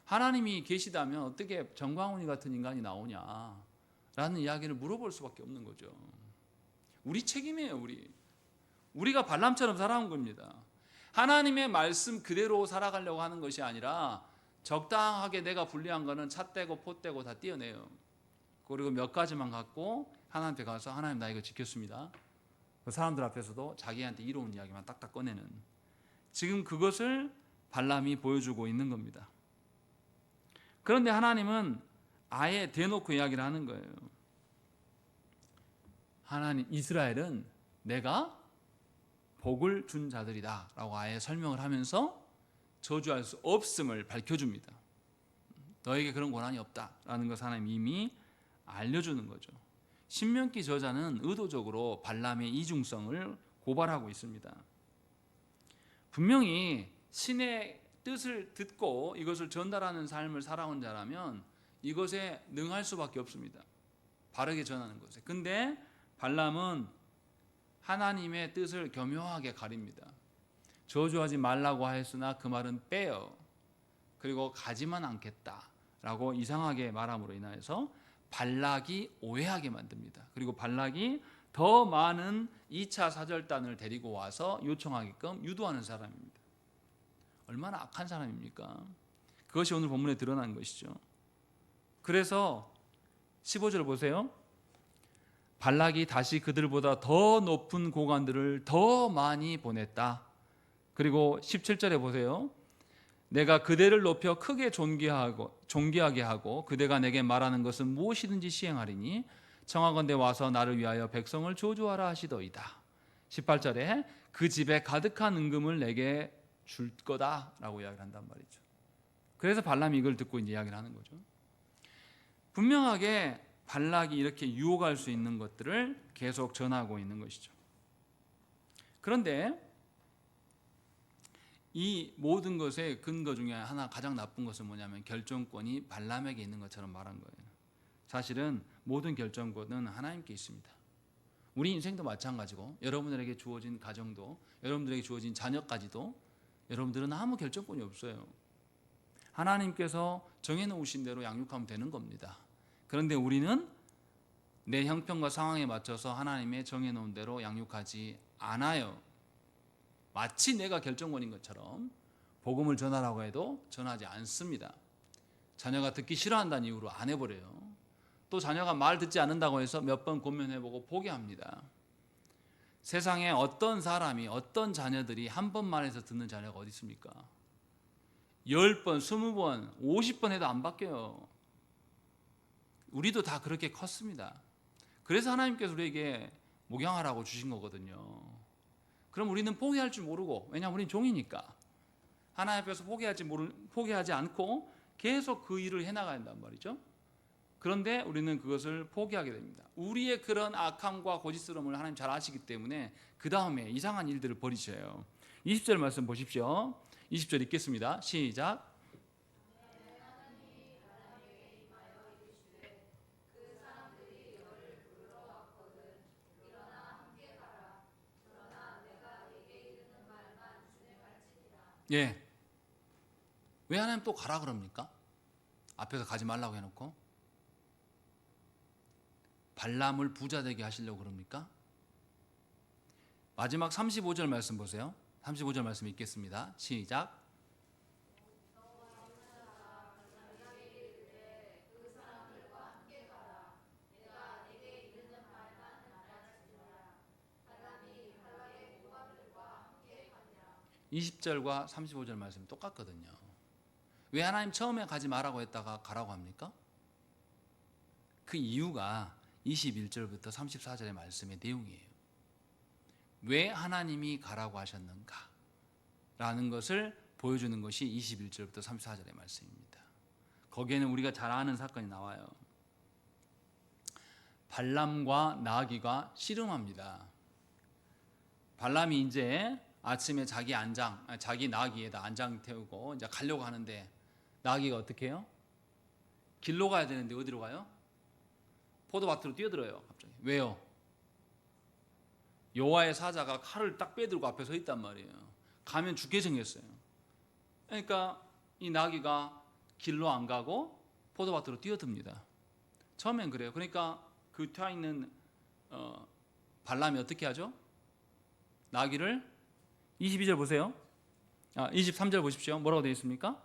S1: 하나님이 계시다면 어떻게 정광훈이 같은 인간이 나오냐 라는 이야기를 물어볼 수밖에 없는 거죠. 우리 책임이에요. 우리가 발람처럼 살아온 겁니다. 하나님의 말씀 그대로 살아가려고 하는 것이 아니라 적당하게 내가 불리한 거는 차 떼고 포 떼고 다 떼어내요. 그리고 몇 가지만 갖고 하나님한테 가서 하나님 나 이거 지켰습니다. 그 사람들 앞에서도 자기한테 이로운 이야기만 딱딱 꺼내는, 지금 그것을 발람이 보여주고 있는 겁니다. 그런데 하나님은 아예 대놓고 이야기를 하는 거예요. 하나님, 이스라엘은 내가 복을 준 자들이다 라고 아예 설명을 하면서 저주할 수 없음을 밝혀줍니다. 너에게 그런 권한이 없다라는 것을 하나님 이미 알려주는 거죠. 신명기 저자는 의도적으로 발람의 이중성을 고발하고 있습니다. 분명히 신의 뜻을 듣고 이것을 전달하는 삶을 살아온 자라면 이것에 능할 수밖에 없습니다. 바르게 전하는 것에. 근데 발람은 하나님의 뜻을 교묘하게 가립니다. 저주하지 말라고 하였으나 그 말은 빼요. 그리고 가지만 않겠다라고 이상하게 말함으로 인하여서 발락이 오해하게 만듭니다. 그리고 발락이 더 많은 2차 사절단을 데리고 와서 요청하게끔 유도하는 사람입니다. 얼마나 악한 사람입니까? 그것이 오늘 본문에 드러난 것이죠. 그래서 15절 보세요. 발락이 다시 그들보다 더 높은 고관들을 더 많이 보냈다. 그리고 17절에 보세요. 내가 그대를 높여 크게 존귀하게 하고 그대가 내게 말하는 것은 무엇이든지 시행하리니 청하건대 와서 나를 위하여 백성을 저주하라 하시더이다. 18절에 그 집에 가득한 은금을 내게 줄 거다라고 이야기를 한단 말이죠. 그래서 발람이 이걸 듣고 이제 이야기를 하는 거죠. 분명하게 발락이 이렇게 유혹할 수 있는 것들을 계속 전하고 있는 것이죠. 그런데 이 모든 것의 근거 중에 하나, 가장 나쁜 것은 뭐냐면 결정권이 발람에게 있는 것처럼 말한 거예요. 사실은 모든 결정권은 하나님께 있습니다. 우리 인생도 마찬가지고 여러분들에게 주어진 가정도, 여러분들에게 주어진 자녀까지도 여러분들은 아무 결정권이 없어요. 하나님께서 정해놓으신 대로 양육하면 되는 겁니다. 그런데 우리는 내 형편과 상황에 맞춰서 하나님의 정해놓은 대로 양육하지 않아요. 마치 내가 결정권인 것처럼 복음을 전하라고 해도 전하지 않습니다. 자녀가 듣기 싫어한다는 이유로 안 해버려요. 또 자녀가 말 듣지 않는다고 해서 몇 번 고민해보고 포기합니다. 세상에 어떤 사람이, 어떤 자녀들이 한 번만 해서 듣는 자녀가 어디 있습니까? 10번, 20번, 50번 해도 안 바뀌어요. 우리도 다 그렇게 컸습니다. 그래서 하나님께서 우리에게 목양하라고 주신 거거든요. 그럼 우리는 포기할 줄 모르고, 왜냐하면 우리는 종이니까 하나님 앞에서 포기하지 않고 계속 그 일을 해나가야 한단 말이죠. 그런데 우리는 그것을 포기하게 됩니다. 우리의 그런 악함과 고집스러움을 하나님 잘 아시기 때문에 그 다음에 이상한 일들을 벌이셔요. 20절 말씀 보십시오. 20절 읽겠습니다. 시작. 예. 왜 하나님 또 가라 그럽니까? 앞에서 가지 말라고 해놓고 발람을 부자 되게 하시려고 그럽니까? 마지막 35절 말씀 보세요. 35절 말씀 읽겠습니다. 시작. 20절과 35절 말씀이 똑같거든요. 왜 하나님 처음에 가지 말라고 했다가 가라고 합니까? 그 이유가 21절부터 34절의 말씀의 내용이에요. 왜 하나님이 가라고 하셨는가? 라는 것을 보여주는 것이 21절부터 34절의 말씀입니다. 거기에는 우리가 잘 아는 사건이 나와요. 발람과 나귀가 씨름합니다. 발람이 이제 아침에 자기 나귀에다 안장 태우고 이제 가려고 하는데 나귀가 어떻게 해요? 길로 가야 되는데 어디로 가요? 포도밭으로 뛰어들어요. 갑자기. 왜요? 여호와의 사자가 칼을 딱 빼들고 앞에 서 있단 말이에요. 가면 죽게 생겼어요. 그러니까 이 나귀가 길로 안 가고 포도밭으로 뛰어듭니다. 처음엔 그래요. 그러니까 그 타 있는 발람이 어떻게 하죠? 나귀를 22절 보세요. 23절 보십시오. 뭐라고 되어 있습니까?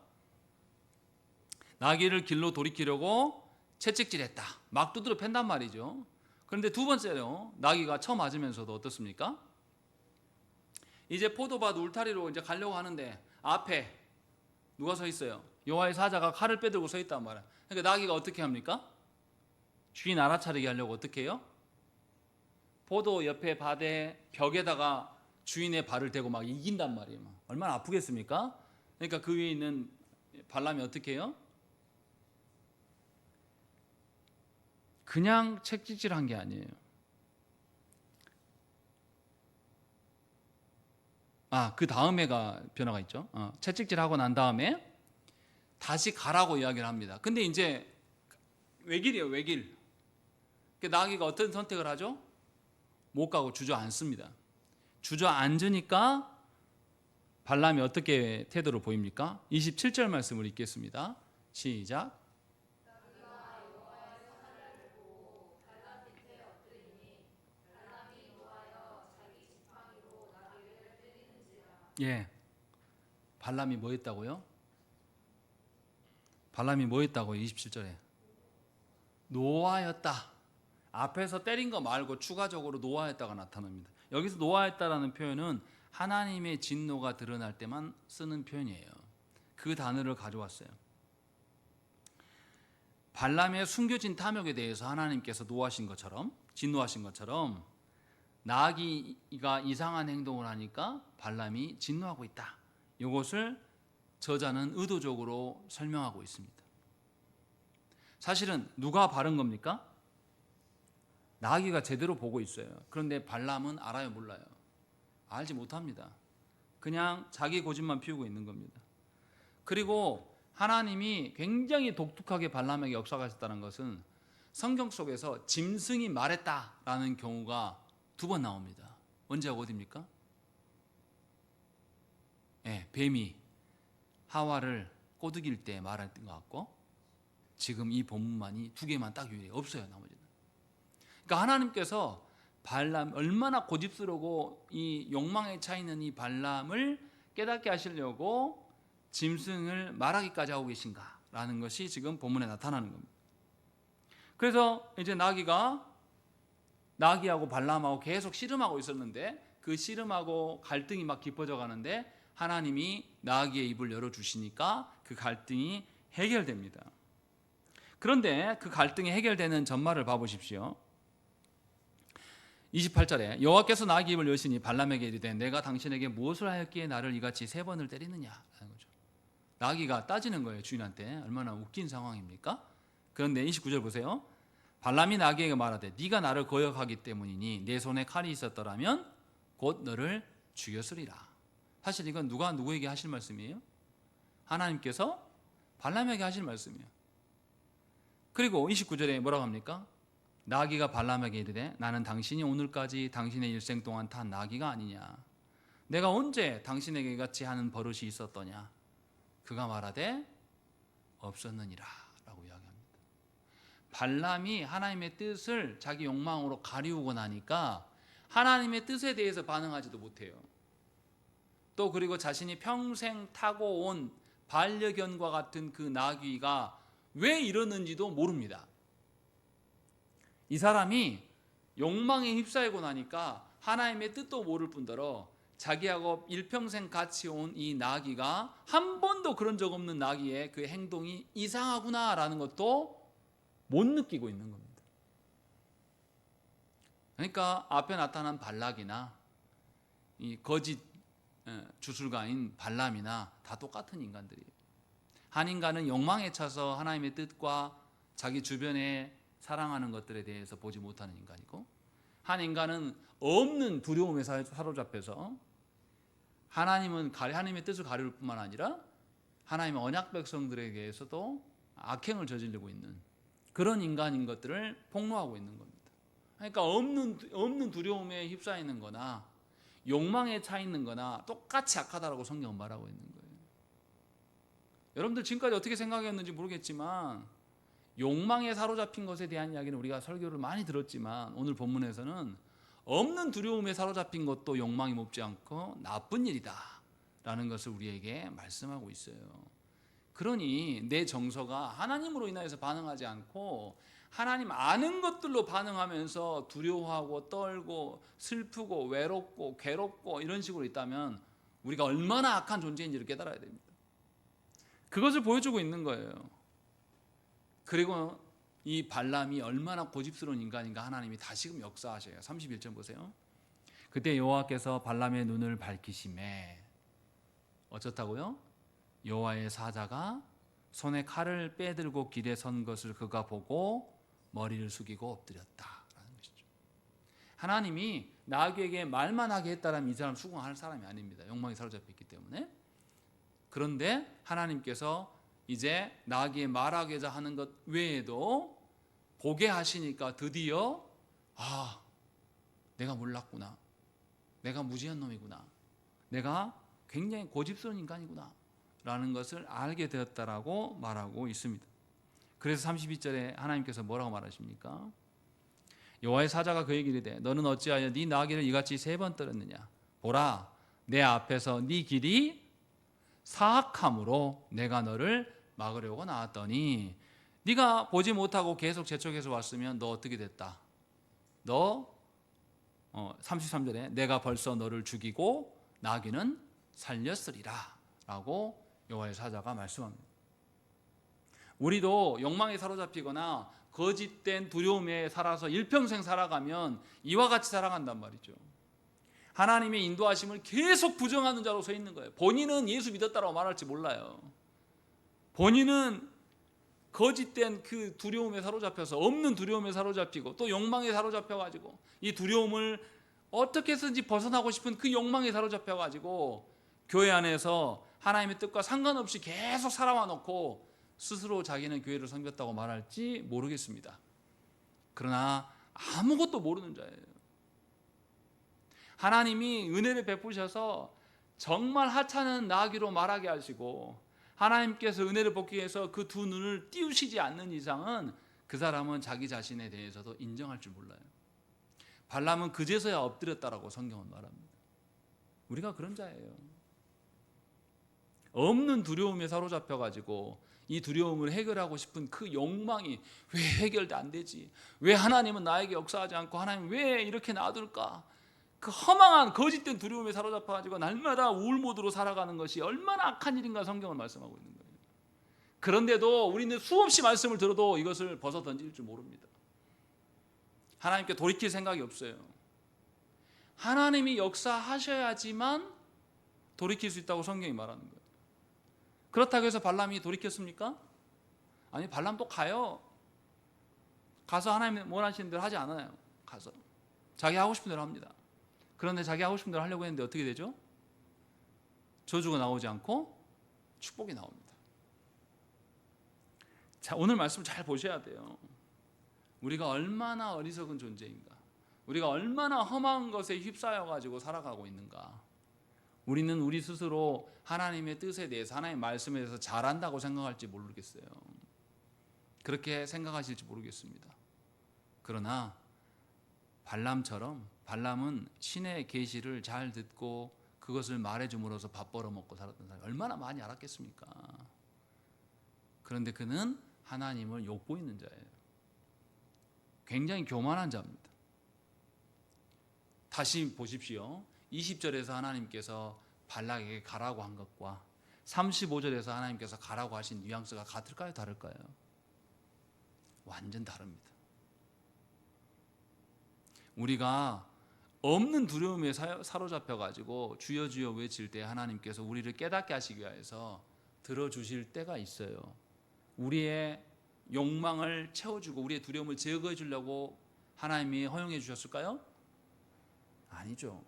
S1: 나귀를 길로 돌이키려고 채찍질했다. 막 두드려 팬단 말이죠. 그런데 두 번째로 나귀가 쳐 맞으면서도 어떻습니까? 이제 포도밭 울타리로 이제 가려고 하는데 앞에 누가 서 있어요? 여호와의 사자가 칼을 빼들고 서 있단 말이에요. 그러니까 나귀가 어떻게 합니까? 주인 알아차리게 하려고 어떻게 해요? 포도 옆에 밭에 벽에다가 주인의 발을 대고 막 이긴단 말이에요. 얼마나 아프겠습니까? 그러니까 그 위에 있는 발람이 어떻게 해요? 그냥 채찍질한 게 아니에요. 그 다음에가 변화가 있죠. 채찍질하고 난 다음에 다시 가라고 이야기를 합니다. 근데 이제 외길이에요, 외길. 나귀가 어떤 선택을 하죠? 못 가고 주저앉습니다. 주저앉으니까 발람이 어떻게 태도를 보입니까? 27절 말씀을 읽겠습니다. 시작. 예, 발람이 뭐 했다고요? 발람이 뭐 했다고요? 27절에 노하였다. 앞에서 때린 거 말고 추가적으로 노하였다가 나타납니다. 여기서 노하였다라는 표현은 하나님의 진노가 드러날 때만 쓰는 표현이에요. 그 단어를 가져왔어요. 발람의 숨겨진 탐욕에 대해서 하나님께서 노하신 것처럼, 진노하신 것처럼 나귀가 이상한 행동을 하니까 발람이 진노하고 있다. 이것을 저자는 의도적으로 설명하고 있습니다. 사실은 누가 바른 겁니까? 나귀가 제대로 보고 있어요. 그런데 발람은 알아요, 몰라요? 알지 못합니다. 그냥 자기 고집만 피우고 있는 겁니다. 그리고 하나님이 굉장히 독특하게 발람에게 역사하셨다는 것은 성경 속에서 짐승이 말했다라는 경우가 2번 나옵니다. 언제하고 어디입니까? 뱀이 하와를 꼬드길 때 말했던 것 같고, 지금 이 본문만이 2개만 딱 유일해요. 없어요, 나머지는. 그러니까 하나님께서 발람, 얼마나 고집스러우고 이 욕망에 차 있는 이 발람을 깨닫게 하시려고 짐승을 말하기까지 하고 계신가라는 것이 지금 본문에 나타나는 겁니다. 그래서 이제 나귀하고 발람하고 계속 씨름하고 있었는데, 그 씨름하고 갈등이 막 깊어져 가는데 하나님이 나귀의 입을 열어주시니까 그 갈등이 해결됩니다. 그런데 그 갈등이 해결되는 전말을 봐보십시오. 28절에 여호와께서 나귀의 입을 여시니 발람에게 이르되 내가 당신에게 무엇을 하였기에 나를 이같이 3번을 때리느냐 라는 거죠. 나귀가 따지는 거예요, 주인한테. 얼마나 웃긴 상황입니까? 그런데 29절 보세요. 발람이 나귀에게 말하되 네가 나를 거역하기 때문이니 내 손에 칼이 있었더라면 곧 너를 죽였으리라. 사실 이건 누가 누구에게 하실 말씀이에요? 하나님께서 발람에게 하실 말씀이에요. 그리고 29절에 뭐라고 합니까? 나귀가 발람에게 이르되 나는 당신이 오늘까지 당신의 일생 동안 탄 나귀가 아니냐. 내가 언제 당신에게 같이 하는 버릇이 있었더냐. 그가 말하되 없었느니라 라고 이야기합니다. 발람이 하나님의 뜻을 자기 욕망으로 가리우고 나니까 하나님의 뜻에 대해서 반응하지도 못해요. 또 그리고 자신이 평생 타고 온 반려견과 같은 그 나귀가 왜 이러는지도 모릅니다. 이 사람이 욕망에 휩싸이고 나니까 하나님의 뜻도 모를 뿐더러 자기하고 일평생 같이 온 이 나귀가 한 번도 그런 적 없는 나귀의 그 행동이 이상하구나라는 것도 못 느끼고 있는 겁니다. 그러니까 앞에 나타난 발락이나 이 거짓 주술가인 발람이나 다 똑같은 인간들이에요. 한 인간은 욕망에 차서 하나님의 뜻과 자기 주변에 사랑하는 것들에 대해서 보지 못하는 인간이고, 한 인간은 없는 두려움에 사로잡혀서 하나님의 뜻을 가리울 뿐만 아니라 하나님의 언약 백성들에게서도 악행을 저지르고 있는 그런 인간인 것들을 폭로하고 있는 겁니다. 그러니까 없는 두려움에 휩싸이는 거나 욕망에 차 있는 거나 똑같이 악하다라고 성경은 말하고 있는 거예요. 여러분들 지금까지 어떻게 생각했는지 모르겠지만 욕망에 사로잡힌 것에 대한 이야기는 우리가 설교를 많이 들었지만 오늘 본문에서는 없는 두려움에 사로잡힌 것도 욕망이 몹지 않고 나쁜 일이다 라는 것을 우리에게 말씀하고 있어요. 그러니 내 정서가 하나님으로 인하여서 반응하지 않고 하나님 아는 것들로 반응하면서 두려워하고 떨고 슬프고 외롭고 괴롭고 이런 식으로 있다면 우리가 얼마나 악한 존재인지를 깨달아야 됩니다. 그것을 보여주고 있는 거예요. 그리고 이 발람이 얼마나 고집스러운 인간인가 하나님이 다시금 역사하셔요. 31절 보세요. 그때 여호와께서 발람의 눈을 밝히시매 어쩌다고요? 여호와의 사자가 손에 칼을 빼들고 길에 선 것을 그가 보고 머리를 숙이고 엎드렸다라는 것이죠. 하나님이 나귀에게 말만 하게 했다라면 이 사람 수긍할 사람이 아닙니다. 욕망이 사로잡혔기 때문에. 그런데 하나님께서 이제 나귀에 말하고자 하는 것 외에도 보게 하시니까 드디어 내가 몰랐구나. 내가 무지한 놈이구나. 내가 굉장히 고집스러운 인간이구나 라는 것을 알게 되었다라고 말하고 있습니다. 그래서 32절에 하나님께서 뭐라고 말하십니까? 여호와의 사자가 그에게 이르되 너는 어찌하여 네 나귀를 이같이 3번 떨었느냐? 보라 내 앞에서 네 길이 사악함으로 내가 너를 막으려고 나왔더니 네가 보지 못하고 계속 재촉해서 왔으면 너 어떻게 됐다? 너 33절에 내가 벌써 너를 죽이고 나귀는 살렸으리라 라고 여호와의 사자가 말씀합니다. 우리도 욕망에 사로잡히거나 거짓된 두려움에 살아서 일평생 살아가면 이와 같이 살아간단 말이죠. 하나님의 인도하심을 계속 부정하는 자로 서 있는 거예요. 본인은 예수 믿었다고 말할지 몰라요. 본인은 거짓된 그 두려움에 사로잡혀서 없는 두려움에 사로잡히고 또 욕망에 사로잡혀가지고 이 두려움을 어떻게 해서든지 벗어나고 싶은 그 욕망에 사로잡혀가지고 교회 안에서 하나님의 뜻과 상관없이 계속 살아와 놓고 스스로 자기는 교회를 섬겼다고 말할지 모르겠습니다. 그러나 아무것도 모르는 자예요. 하나님이 은혜를 베푸셔서 정말 하찮은 나귀로 말하게 하시고 하나님께서 은혜를 복기 위해서 그 두 눈을 띄우시지 않는 이상은 그 사람은 자기 자신에 대해서도 인정할 줄 몰라요. 발람은 그제서야 엎드렸다라고 성경은 말합니다. 우리가 그런 자예요. 없는 두려움에 사로잡혀가지고 이 두려움을 해결하고 싶은 그 욕망이 왜 해결도 안 되지? 왜 하나님은 나에게 역사하지 않고 하나님 왜 이렇게 놔둘까? 그 허망한 거짓된 두려움에 사로잡혀가지고 날마다 우울 모드로 살아가는 것이 얼마나 악한 일인가 성경은 말씀하고 있는 거예요. 그런데도 우리는 수없이 말씀을 들어도 이것을 벗어 던질 줄 모릅니다. 하나님께 돌이킬 생각이 없어요. 하나님이 역사하셔야지만 돌이킬 수 있다고 성경이 말하는 거예요. 그렇다고 해서 발람이 돌이켰습니까? 아니, 발람도 가요. 가서 하나님 원하시는 대로 하지 않아요. 가서 자기 하고 싶은 대로 합니다. 그런데 자기 하고 싶은 대로 하려고 했는데 어떻게 되죠? 저주가 나오지 않고 축복이 나옵니다. 자, 오늘 말씀 잘 보셔야 돼요. 우리가 얼마나 어리석은 존재인가, 우리가 얼마나 험한 것에 휩싸여 가지고 살아가고 있는가. 우리는 우리 스스로 하나님의 뜻에 대해서 하나님의 말씀에 대해서 잘한다고 생각할지 모르겠어요. 그렇게 생각하실지 모르겠습니다. 그러나 발람처럼 발람은 신의 계시를 잘 듣고 그것을 말해줌으로써 밥 벌어먹고 살았던 사람이 얼마나 많이 알았겠습니까? 그런데 그는 하나님을 욕보이는 자예요. 굉장히 교만한 자입니다. 다시 보십시오. 20절에서 하나님께서 발락에게 가라고 한 것과 35절에서 하나님께서 가라고 하신 뉘앙스가 같을까요? 다를까요? 완전 다릅니다. 우리가 없는 두려움에 사로잡혀가지고 주여 주여 외칠 때 하나님께서 우리를 깨닫게 하시기 위해서 들어주실 때가 있어요. 우리의 욕망을 채워주고 우리의 두려움을 제거해 주려고 하나님이 허용해 주셨을까요? 아니죠.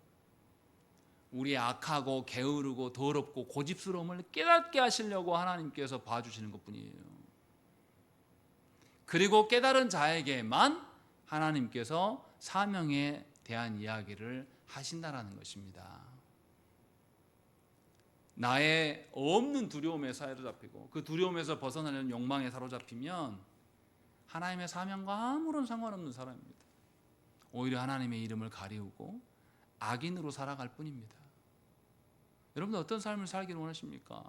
S1: 우리의 악하고 게으르고 더럽고 고집스러움을 깨닫게 하시려고 하나님께서 봐주시는 것뿐이에요. 그리고 깨달은 자에게만 하나님께서 사명에 대한 이야기를 하신다라는 것입니다. 나의 없는 두려움에 사로잡히고 그 두려움에서 벗어나려는 욕망에 사로잡히면 하나님의 사명과 아무런 상관없는 사람입니다. 오히려 하나님의 이름을 가리우고 악인으로 살아갈 뿐입니다. 여러분들 어떤 삶을 살기를 원하십니까?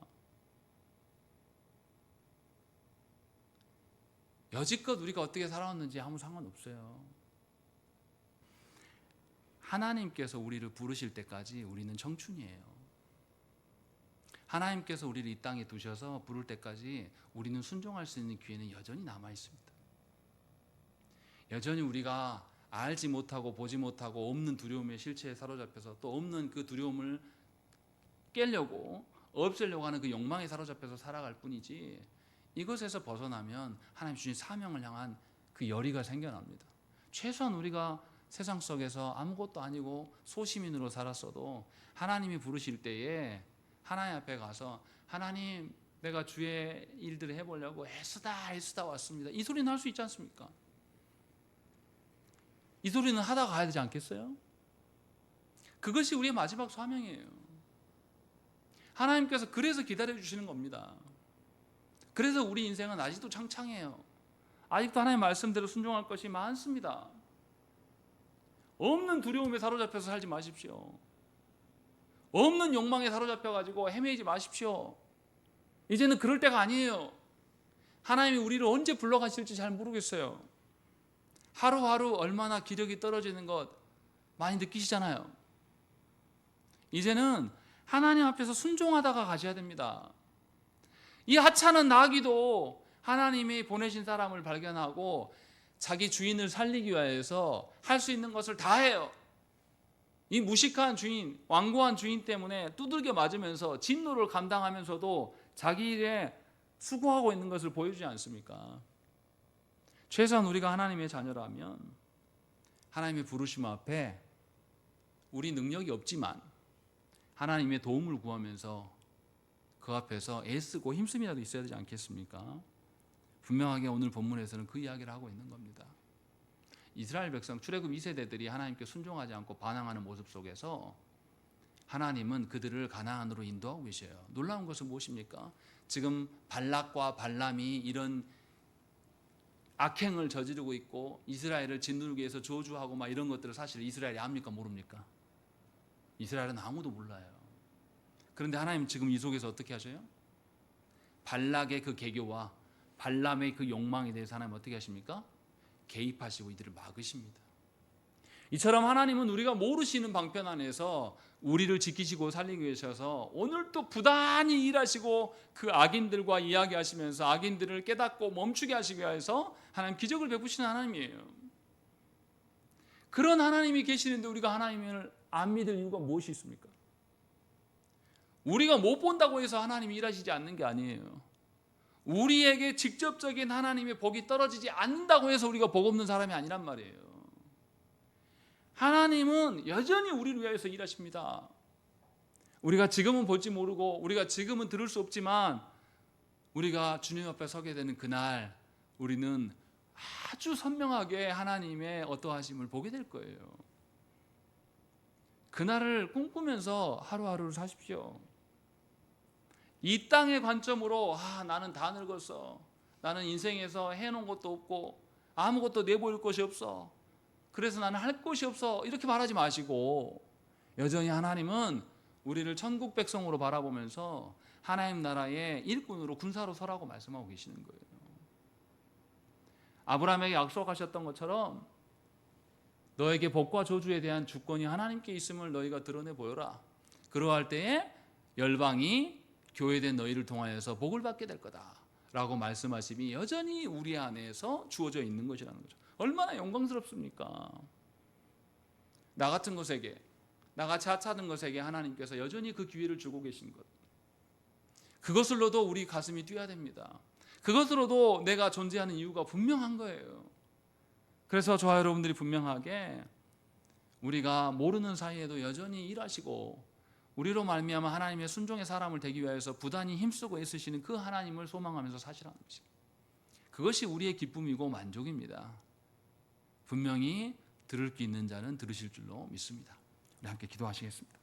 S1: 여지껏 우리가 어떻게 살아왔는지 아무 상관없어요. 하나님께서 우리를 부르실 때까지 우리는 청춘이에요. 하나님께서 우리를 이 땅에 두셔서 부를 때까지 우리는 순종할 수 있는 기회는 여전히 남아 있습니다. 여전히 우리가 알지 못하고 보지 못하고 없는 두려움의 실체에 사로잡혀서 또 없는 그 두려움을 깨려고 없애려고 하는 그 욕망에 사로잡혀서 살아갈 뿐이지, 이것에서 벗어나면 하나님 주신 사명을 향한 그 열의가 생겨납니다. 최소한 우리가 세상 속에서 아무것도 아니고 소시민으로 살았어도 하나님이 부르실 때에 하나님 앞에 가서 하나님, 내가 주의 일들을 해보려고 애쓰다 왔습니다, 이 소리는 할 수 있지 않습니까? 이 소리는 하다 가야 되지 않겠어요? 그것이 우리의 마지막 사명이에요. 하나님께서 그래서 기다려주시는 겁니다. 그래서 우리 인생은 아직도 창창해요. 아직도 하나님의 말씀대로 순종할 것이 많습니다. 없는 두려움에 사로잡혀서 살지 마십시오. 없는 욕망에 사로잡혀가지고 헤매지 마십시오. 이제는 그럴 때가 아니에요. 하나님이 우리를 언제 불러가실지 잘 모르겠어요. 하루하루 얼마나 기력이 떨어지는 것 많이 느끼시잖아요. 이제는 하나님 앞에서 순종하다가 가셔야 됩니다. 이 하찮은 나귀도 하나님이 보내신 사람을 발견하고 자기 주인을 살리기 위해서 할 수 있는 것을 다 해요. 이 무식한 주인, 완고한 주인 때문에 두들겨 맞으면서 진노를 감당하면서도 자기 일에 수고하고 있는 것을 보여주지 않습니까? 최소한 우리가 하나님의 자녀라면 하나님의 부르심 앞에 우리 능력이 없지만 하나님의 도움을 구하면서 그 앞에서 애쓰고 힘씀이라도 있어야 되지 않겠습니까? 분명하게 오늘 본문에서는 그 이야기를 하고 있는 겁니다. 이스라엘 백성 출애굽 2세대들이 하나님께 순종하지 않고 반항하는 모습 속에서 하나님은 그들을 가나안으로 인도하고 계셔요. 놀라운 것은 무엇입니까? 지금 발락과 발람이 이런 악행을 저지르고 있고 이스라엘을 짓누르기 위해서 저주하고 막 이런 것들을 사실 이스라엘이 압니까 모릅니까? 이스라엘은 아무도 몰라요. 그런데 하나님 지금 이 속에서 어떻게 하셔요? 발락의 그 계교와 발람의 그 욕망에 대해서 하나님 어떻게 하십니까? 개입하시고 이들을 막으십니다. 이처럼 하나님은 우리가 모르시는 방편 안에서 우리를 지키시고 살리기 위해서 오늘도 부단히 일하시고 그 악인들과 이야기하시면서 악인들을 깨닫고 멈추게 하시기 위해서 하나님 기적을 베푸시는 하나님이에요. 그런 하나님이 계시는데 우리가 하나님을 안 믿을 이유가 무엇이 있습니까? 우리가 못 본다고 해서 하나님이 일하시지 않는 게 아니에요. 우리에게 직접적인 하나님의 복이 떨어지지 않는다고 해서 우리가 복 없는 사람이 아니란 말이에요. 하나님은 여전히 우리를 위해서 일하십니다. 우리가 지금은 볼지 모르고 우리가 지금은 들을 수 없지만 우리가 주님 앞에 서게 되는 그날 우리는 아주 선명하게 하나님의 어떠하심을 보게 될 거예요. 그날을 꿈꾸면서 하루하루를 사십시오. 이 땅의 관점으로 나는 다 늙었어, 나는 인생에서 해놓은 것도 없고 아무것도 내보일 것이 없어, 그래서 나는 할 것이 없어, 이렇게 말하지 마시고 여전히 하나님은 우리를 천국 백성으로 바라보면서 하나님 나라의 일꾼으로 군사로 서라고 말씀하고 계시는 거예요. 아브라함에게 약속하셨던 것처럼 너에게 복과 저주에 대한 주권이 하나님께 있음을 너희가 드러내 보여라. 그러할 때에 열방이 교회된 너희를 통하여서 복을 받게 될 거다 라고 말씀하심이 여전히 우리 안에서 주어져 있는 것이라는 거죠. 얼마나 영광스럽습니까? 나 같은 것에게, 나같이 하찮은 것에게 하나님께서 여전히 그 기회를 주고 계신 것, 그것으로도 우리 가슴이 뛰어야 됩니다. 그것으로도 내가 존재하는 이유가 분명한 거예요. 그래서 저와 여러분들이 분명하게 우리가 모르는 사이에도 여전히 일하시고 우리로 말미암아 하나님의 순종의 사람을 되기 위해서 부단히 힘쓰고 애쓰시는 그 하나님을 소망하면서 사시라는 것입니다. 그것이 우리의 기쁨이고 만족입니다. 분명히 들을 게 있는 자는 들으실 줄로 믿습니다. 우리 함께 기도하시겠습니다.